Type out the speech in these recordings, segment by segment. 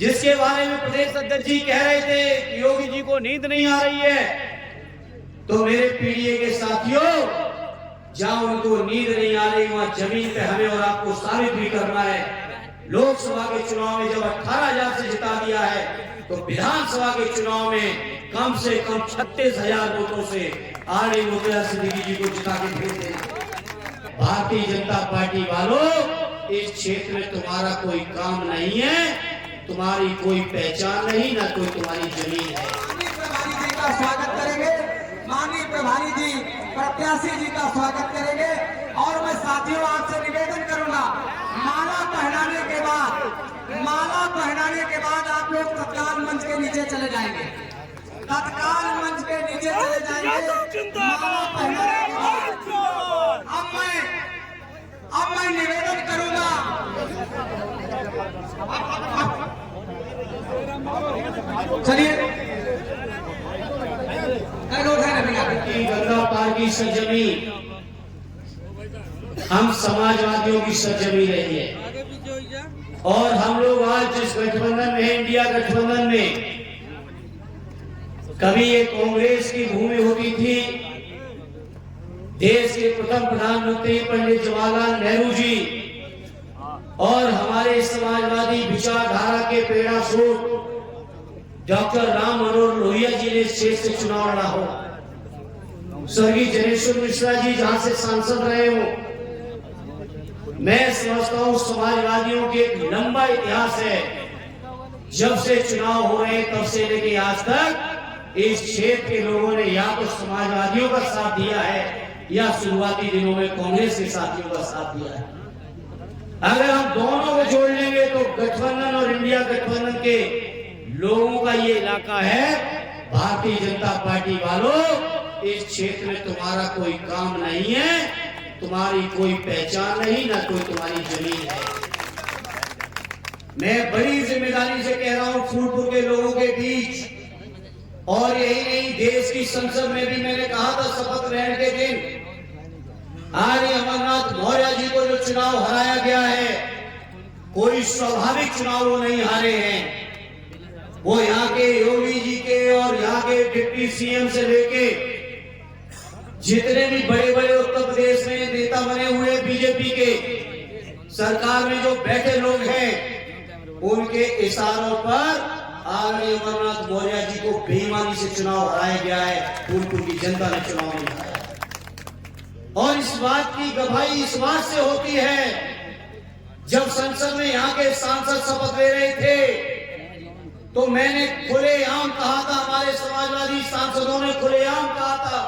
जिसके बारे में प्रदेश अध्यक्ष जी कह रहे थे कि योगी जी को नींद नहीं आ रही है, तो मेरे पीडीए के साथियों, जहां उनको नींद नहीं आ रही वहां जमीन पे हमें और आपको साबित भी करना है। लोकसभा के चुनाव में जब 18,000 से जिता दिया है, तो विधानसभा के चुनाव में कम से कम 36,000 वोटों से आरडी मुखर्जी सिद्दीकी जी को जिता के भेज देना। भारतीय जनता पार्टी वालों, इस क्षेत्र में तुम्हारा कोई काम नहीं है, तुम्हारी कोई पहचान नहीं, ना कोई तुम्हारी जमीन है। प्रभारी जी का स्वागत करेंगे, माननीय प्रभारी जी प्रत्याशी जी का स्वागत करेंगे। और मैं साथियों आपसे निवेदन करूंगा, माला पहनाने के बाद आप लोग तत्काल मंच के नीचे चले जाएंगे, तत्काल मंच के नीचे चले जाएंगे। माला पहनाने के बाद अब मैं निवेदन करूंगा, चलिए गंगा पार की सरजमी हम समाजवादियों की सरजमी रही है, और हम लोग आज जिस गठबंधन में, इंडिया गठबंधन में, कभी ये कांग्रेस की भूमि होती थी। देश के प्रथम प्रधानमंत्री पंडित जवाहरलाल नेहरू जी और हमारे समाजवादी विचारधारा के प्रेरणा स्रोत डॉक्टर राम मनोहर लोहिया जी ने इस क्षेत्र से चुनाव लड़ा हो। स्वर्गीय जनेश्वर मिश्रा जी जहां से सांसद रहे हो। मैं समझता हूं समाजवादियों के एक लंबा इतिहास है, जब से चुनाव हो रहे तब से लेके आज तक इस क्षेत्र के लोगों ने या तो समाजवादियों का साथ दिया है या शुरुआती दिनों में कांग्रेस के साथियों का साथ दिया है। अगर हम दोनों को जोड़ लेंगे तो गठबंधन और इंडिया गठबंधन के लोगों का ये इलाका है। भारतीय जनता पार्टी वालों, इस क्षेत्र में तुम्हारा कोई काम नहीं है, तुम्हारी कोई पहचान नहीं, ना कोई तुम्हारी जमीन है। मैं बड़ी जिम्मेदारी से कह रहा हूं फूलपुर के लोगों के बीच, और यही नहीं, देश की संसद में भी मैंने कहा था शपथ ग्रहण के दिन, आर्य अमरनाथ मौर्य जी को जो चुनाव हराया गया है, कोई स्वाभाविक चुनाव वो नहीं हारे हैं। वो यहाँ के योगी जी के और यहाँ के डिप्टी सीएम से लेके जितने भी बड़े बड़े उत्तर प्रदेश में नेता बने हुए बीजेपी के सरकार में जो बैठे लोग हैं, उनके इशारों पर आर्य अमरनाथ मौर्य जी को बेईमानी से चुनाव हराया गया है। फूलपुर की जनता ने चुनाव नहीं हराया, और इस बात की गवाही इस बात से होती है, जब संसद में यहाँ के सांसद शपथ ले रहे थे तो मैंने खुलेआम कहा था, हमारे समाजवादी सांसदों ने खुलेआम कहा था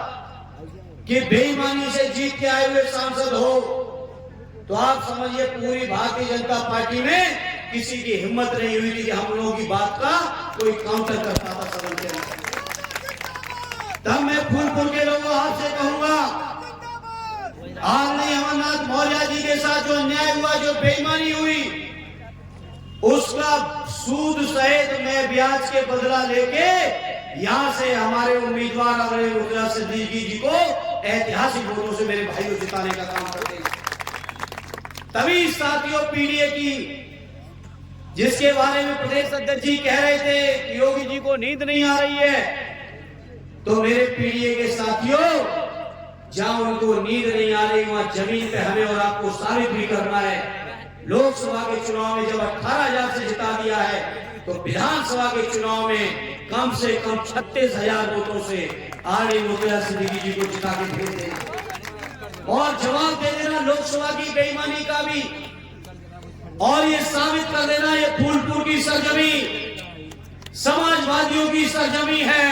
कि बेईमानी से जीत के आए हुए सांसद हो, तो आप समझिए पूरी भारतीय जनता पार्टी में किसी की हिम्मत नहीं हुई थी कि हम लोगों की बात का कोई काउंटर करता था सदन के अंदर। तब मैं फूलपुर के लोगों आपसे कहूंगा, आर्य अमरनाथ मौर्य जी के साथ जो अन्याय हुआ, जो बेईमानी हुई, उसका सूद सहित मैं ब्याज के बदला लेके यहां से हमारे उम्मीदवार आरडी मुखर्जी सिद्दीकी जी को ऐतिहासिक वोटों से मेरे भाइयों जिताने का काम करते हैं। तभी साथियों पीडीए की, जिसके बारे में प्रदेश अध्यक्ष जी कह रहे थे कि योगी जी को नींद नहीं आ रही है, तो मेरे पीडीए के साथियों, जहां उनको नींद नहीं आ रही वहां जमीन पे हमें और आपको साबित भी करना है। लोकसभा के चुनाव में जब 18,000 से जिता दिया है, तो विधानसभा के चुनाव में कम से कम 36,000 वोटों से आरडी मुखर्जी सिद्दीकी जी को जिता के भेज देना, और जवाब दे देना लोकसभा की बेईमानी का भी, और ये साबित कर देना ये फूलपुर की सरजमी समाजवादियों की सरजमी है।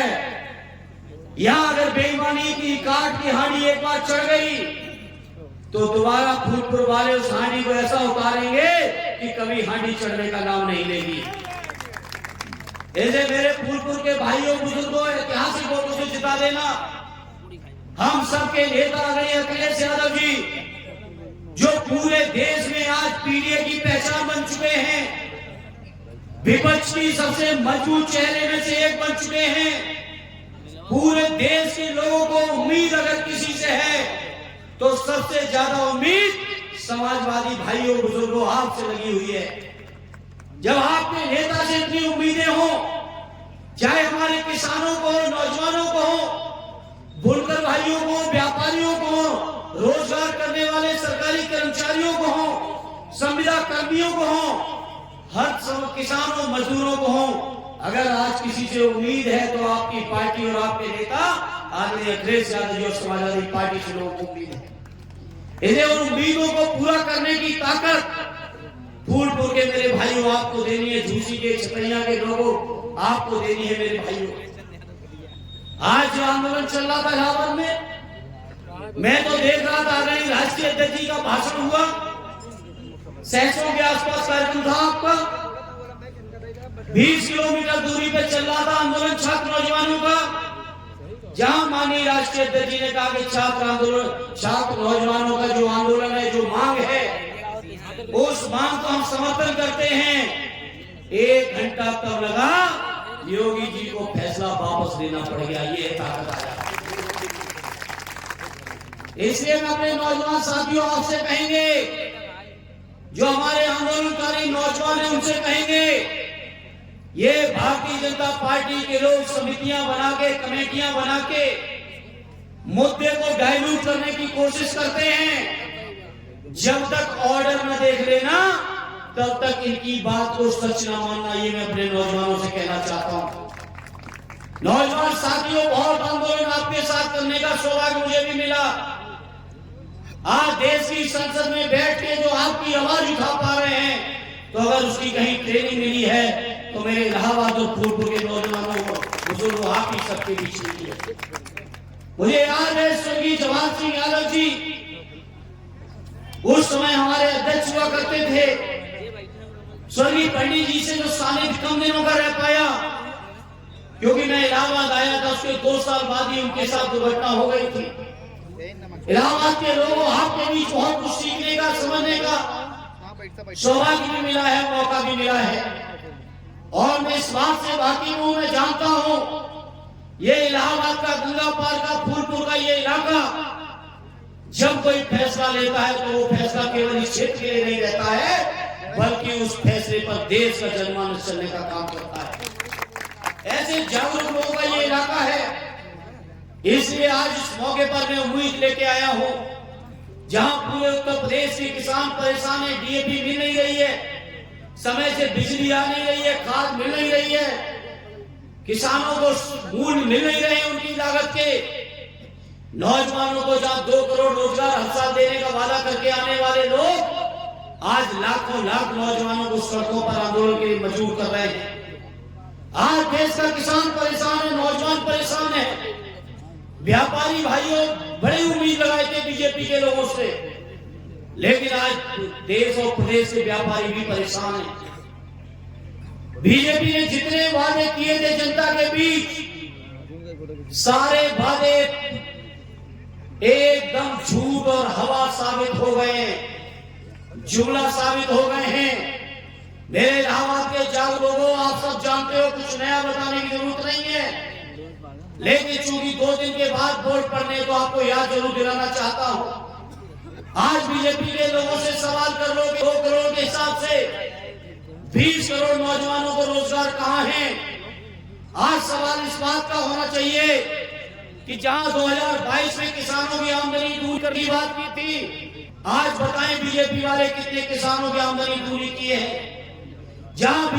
यहां अगर बेईमानी की काट की हांडी एक बार चढ़ गई, तो दोबारा फूलपुर वाले उस हांडी को ऐसा उतारेंगे कि कभी हांडी चढ़ने का नाम नहीं लेगी। ऐसे मेरे फूलपुर के भाइयों बुजुर्गों, ऐतिहासिक वोटों से जिता देना। हम सबके नेता आदरणीय अखिलेश यादव जी, जो पूरे देश में आज पीडीए की पहचान बन चुके हैं, विपक्ष की सबसे मजबूत चेहरे में से एक बन चुके हैं। पूरे देश के लोगों को उम्मीद अगर किसी से है, तो सबसे ज्यादा उम्मीद समाजवादी भाइयों बुजुर्गों आपसे लगी हुई है। जब आपके नेता से इतनी किसानों को, नौजवानों को, बुनकर भाइयों को, व्यापारियों को, रोजगार करने वाले सरकारी कर्मचारियों को हो, संविदा कर्मियों को हो, हर किसानों मजदूरों को हो, अगर आज किसी से उम्मीद है तो आपकी पार्टी और आपके नेता आदरणीय अखिलेश यादव जी और समाजवादी पार्टी से लोगों को उम्मीद है। इन्हें उन उम्मीदों को पूरा करने की ताकत फूलपुर के मेरे भाइयों आपको देनी है, झूसी के, छतैया के लोगों आपको देनी है मेरे भाइयों। आज जो आंदोलन चल रहा था इलाहाबाद में, मैं तो देख रहा था, आदरणीय राष्ट्रीय अध्यक्ष जी का भाषण हुआ, 600 के आसपास कार्यक्रम था आपका, 20 किलोमीटर दूरी पे चल रहा था आंदोलन छात्र नौजवानों का, जहां माननीय राष्ट्रीय अध्यक्ष जी ने कहा कि छात्र नौजवानों का जो आंदोलन है, जो मांग है, उस मांग को हम समर्थन करते हैं। 1 घंटा तब लगा, योगी जी को फैसला वापस लेना पड़ गया। ये ताकत आया। इसलिए मैं अपने नौजवान साथियों आपसे कहेंगे, जो हमारे आंदोलनकारी नौजवान हैं उनसे कहेंगे, ये भारतीय जनता पार्टी के लोग समितियां बना के, कमेटियां बना के मुद्दे को डाइल्यूट करने की कोशिश करते हैं। जब तक ऑर्डर न देख लेना तब तक इनकी बात को सच न मानना, ये मैं अपने नौजवानों से कहना चाहता हूं। नौजवान साथियों, बहुत आंदोलन आपके साथ करने का सौभाग्य मुझे भी मिला। आज देश की संसद में बैठ के जो आपकी आवाज उठा पा रहे हैं, तो अगर उसकी कहीं ट्रेनिंग मिली है तो मेरे इलाहाबाद और फूलपुर के नौजवानों को, बुजुर्गों, आप ही सबके बीच मिली है। मुझे याद है स्वर्गीय जवाहर सिंह यादव जी उस समय हमारे अध्यक्ष हुआ करते थे। स्वर्गीय पंडित जी से जो सानिध्य कम दिनों का रह पाया, क्योंकि मैं इलाहाबाद आया था, उसके 2 साल बाद ही उनके साथ दुर्घटना हो गई थी। इलाहाबाद के लोगों आपके बीच बहुत कुछ सीखने का, समझने का सौभाग्य भी मिला है, मौका भी मिला है। और मैं इस बात से वाकिफ हूं, मैं जानता हूं, ये इलाहाबाद का, गंगा पार का, फूलपुर का ये इलाका जब कोई फैसला लेता है तो वो फैसला केवल इस क्षेत्र के लिए नहीं रहता है, बल्कि उस फैसले पर देश का जनमानस चलने का काम करता है। ऐसे जागरूक लोगों का ये इलाका है। इसलिए आज इस मौके पर मैं उम्मीद लेके आया हूं, जहां पूरे उत्तर प्रदेश के किसान परेशान है, डीएपी मिल नहीं रही है, समय से बिजली आ नहीं रही है, खाद मिल नहीं रही है, किसानों को मूल्य मिल नहीं रहे उनकी लागत के, नौजवानों को जहां 2 करोड़ रोजगार हर साल देने का वादा करके आने वाले लोग आज लाखों लाख नौजवानों को सड़कों पर आंदोलन के लिए मजबूर कर रहे हैं। आज देश का किसान परेशान है, नौजवान परेशान है। व्यापारी भाइयों बड़ी उम्मीद लगाए थे बीजेपी के लोगों से, लेकिन आज देश और प्रदेश के व्यापारी भी परेशान हैं। बीजेपी ने जितने वादे किए थे जनता के बीच, सारे वादे एकदम झूठ और हवा साबित हो गए हैं, जुमला साबित हो गए हैं। मेरे इलाहाबाद के जागरूक लोगों, आप सब जानते हो, कुछ नया बताने की जरूरत नहीं है, लेकिन चूंकि 2 दिन के बाद वोट पड़ने, तो आपको याद जरूर दिलाना चाहता हूं। आज बीजेपी के लोगों से सवाल कर लो कि 2 करोड़ के हिसाब से 20 करोड़ नौजवानों को रोजगार कहां है। आज सवाल इस बात का होना चाहिए कि जहां 2022 में किसानों की आमदनी दूर करने की बात की थी, आज बताएं बीजेपी वाले कितने किसानों की आमदनी दूरी की है। जहां